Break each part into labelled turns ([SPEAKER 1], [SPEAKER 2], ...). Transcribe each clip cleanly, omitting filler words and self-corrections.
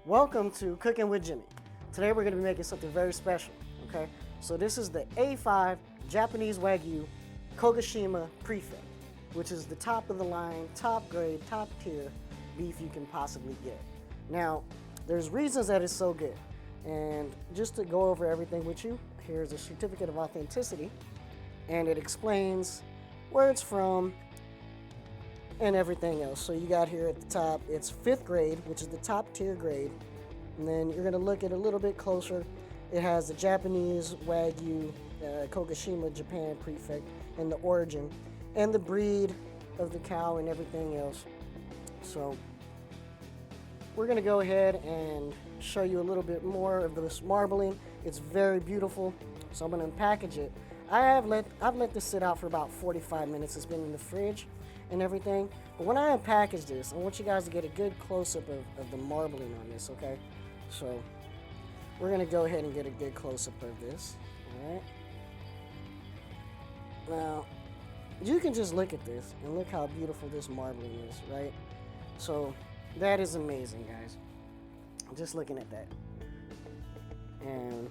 [SPEAKER 1] Welcome to Cooking with Jimmy. Today we're going to be making something very special, okay? So this is the A-5 Japanese Wagyu Kagoshima Prefect, which is the top of the line, top grade, top tier beef you can possibly get. Now, there's reasons that it's so good. And just to go over everything with you, here's a certificate of authenticity, and it explains where it's from and everything else. So you got here at the top, it's 5th grade, which is the top tier grade. And then you're gonna look at it a little bit closer. It has the Japanese Wagyu Kagoshima Japan Prefect and the origin and the breed of the cow and everything else. So we're gonna go ahead and show you a little bit more of this marbling. It's very beautiful. So I'm gonna package it. I've let this sit out for about 45 minutes. It's been in the fridge and everything. But when I unpackage this, I want you guys to get a good close-up of the marbling on this, okay? So we're gonna go ahead and get a good close-up of this, all right? Now, you can just look at this and look how beautiful this marbling is, right? So that is amazing, guys. Just looking at that. And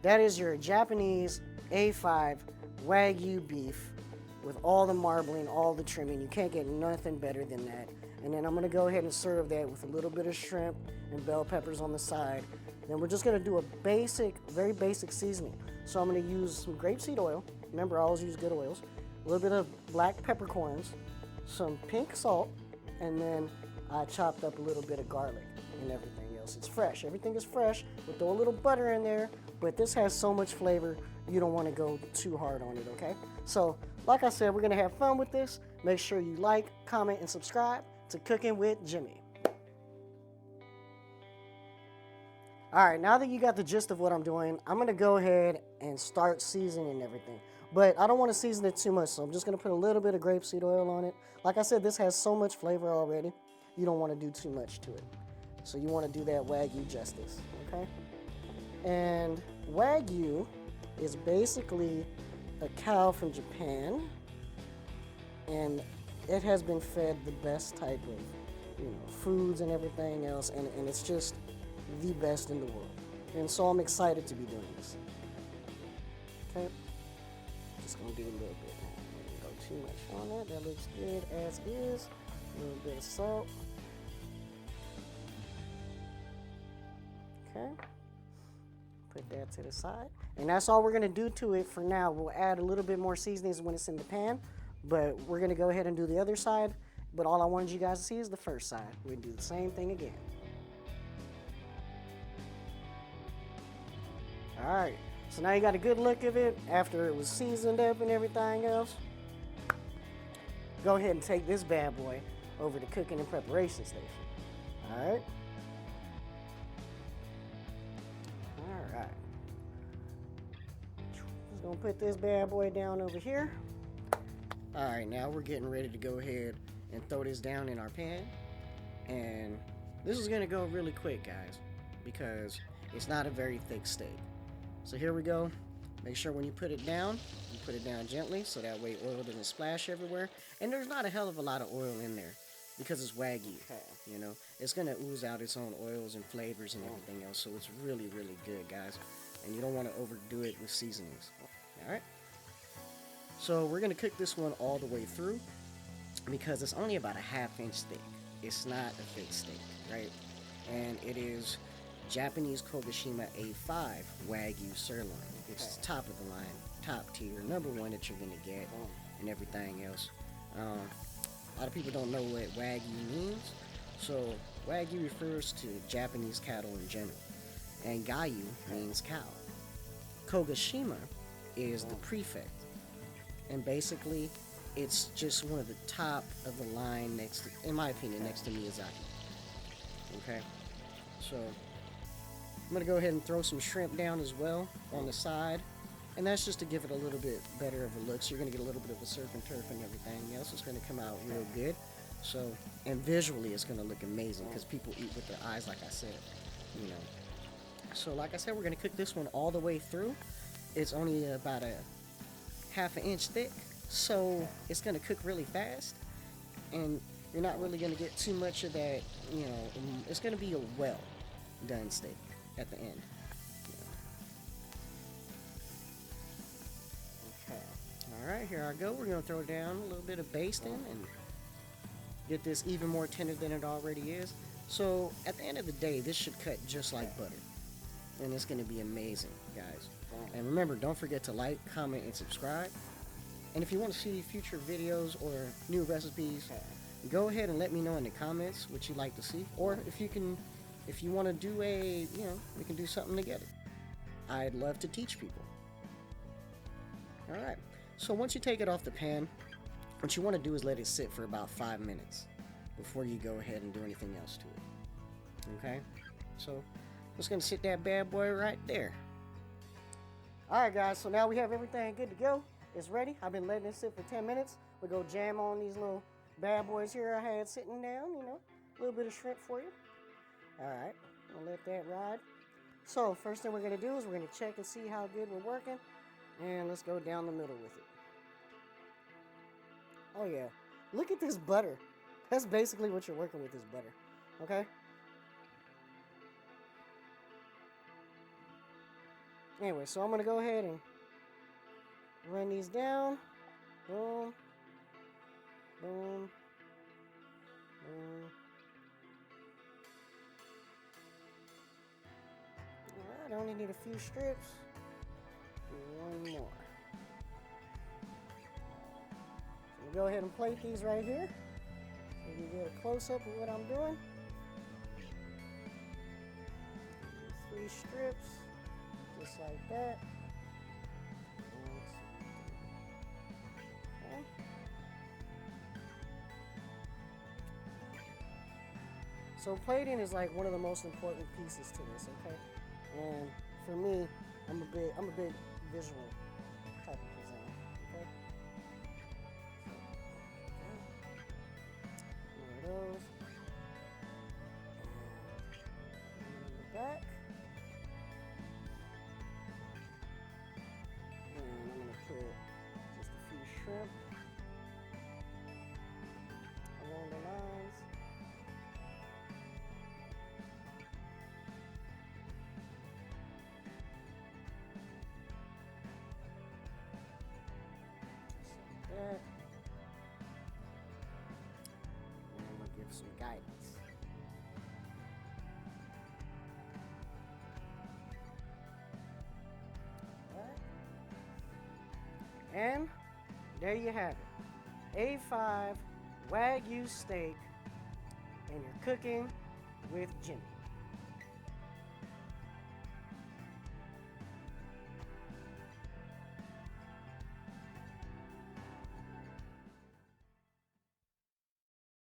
[SPEAKER 1] that is your Japanese A5 Wagyu beef with all the marbling, all the trimming. You can't get nothing better than that. And then I'm gonna go ahead and serve that with a little bit of shrimp and bell peppers on the side. Then we're just gonna do a basic, very basic seasoning. So I'm gonna use some grapeseed oil. Remember, I always use good oils. A little bit of black peppercorns, some pink salt, and then I chopped up a little bit of garlic and everything else. It's fresh, everything is fresh. We'll throw a little butter in there, but this has so much flavor, you don't wanna go too hard on it, okay? So, like I said, we're gonna have fun with this. Make sure you like, comment, and subscribe to Cooking with Jimmy. All right, now that you got the gist of what I'm doing, I'm gonna go ahead and start seasoning everything. But I don't wanna season it too much, so I'm just gonna put a little bit of grapeseed oil on it. Like I said, this has so much flavor already, you don't wanna do too much to it. So you wanna do that Wagyu justice, okay? And Wagyu is basically a cow from Japan, and it has been fed the best type of foods and everything else, and it's just the best in the world. And so I'm excited to be doing this. Okay, just gonna do a little bit now. I don't go too much on that. That looks good as is. A little bit of salt. Okay. Put that to the side. And that's all we're gonna do to it for now. We'll add a little bit more seasonings when it's in the pan, but we're gonna go ahead and do the other side. But all I wanted you guys to see is the first side. We'll do the same thing again. All right, so now you got a good look of it after it was seasoned up and everything else. Go ahead and take this bad boy over to cooking and preparation station. All right. Just gonna put this bad boy down over here. All right, now we're getting ready to go ahead and throw this down in our pan. And this is gonna go really quick, guys, because it's not a very thick steak. So here we go. Make sure when you put it down gently so that way oil doesn't splash everywhere. And there's not a hell of a lot of oil in there because it's Wagyu, It's gonna ooze out its own oils and flavors and everything else, so it's really, really good, guys. And you don't want to overdo it with seasonings. All right. So we're gonna cook this one all the way through because it's only about a 1/2 inch thick. It's not a thick steak, right? And it is Japanese Kagoshima A5 Wagyu Sirloin. It's top of the line, top tier, #1 that you're gonna get, and everything else. A lot of people don't know what Wagyu means. So Wagyu refers to Japanese cattle in general, and Gayu means cow. Kagoshima is the prefect, and basically it's just one of the top of the line next to, in my opinion, next to Miyazaki. Okay, so I'm gonna go ahead and throw some shrimp down as well on the side, and that's just to give it a little bit better of a look. So you're gonna get a little bit of a surf and turf and everything else. It's gonna come out real good. So, and visually it's gonna look amazing because people eat with their eyes, like I said, So like I said, we're gonna cook this one all the way through. It's only about a 1/2 inch thick, so it's gonna cook really fast. And you're not really going to get too much of that, you know, it's going to be a well done steak at the end. Okay. Alright, here I go. We're going to throw down a little bit of basting and get this even more tender than it already is. So, at the end of the day, this should cut just like butter. And it's going to be amazing, guys. And remember, don't forget to like, comment, and subscribe. And if you want to see future videos or new recipes, go ahead and let me know in the comments what you'd like to see. Or if you want to do we can do something together. I'd love to teach people. Alright, so once you take it off the pan, what you want to do is let it sit for about 5 minutes before you go ahead and do anything else to it. Okay, so I'm just going to sit that bad boy right there. Alright guys, so now we have everything good to go. It's ready. I've been letting it sit for 10 minutes. We'll go jam on these little bad boys here I had sitting down, you know. A little bit of shrimp for you. Alright, I'll let that ride. So, first thing we're going to do is we're going to check and see how good we're working. And let's go down the middle with it. Oh yeah, look at this butter. That's basically what you're working with, is butter. Okay? Anyway, so I'm going to go ahead and run these down. Boom. Boom. Boom. Alright, I only need a few strips. One more. So we'll go ahead and plate these right here. So you get a close-up of what I'm doing. 3 strips. Just like that. Okay. So plating is like one of the most important pieces to this, okay? And for me, I'm a big visual type of presenter, okay? One of those. And in the back. And I'm going to put just a few shrimp along the lines. Just like that. And I'm going to give some guidance. And there you have it. A-5 Wagyu steak, and you're cooking with Jimmy.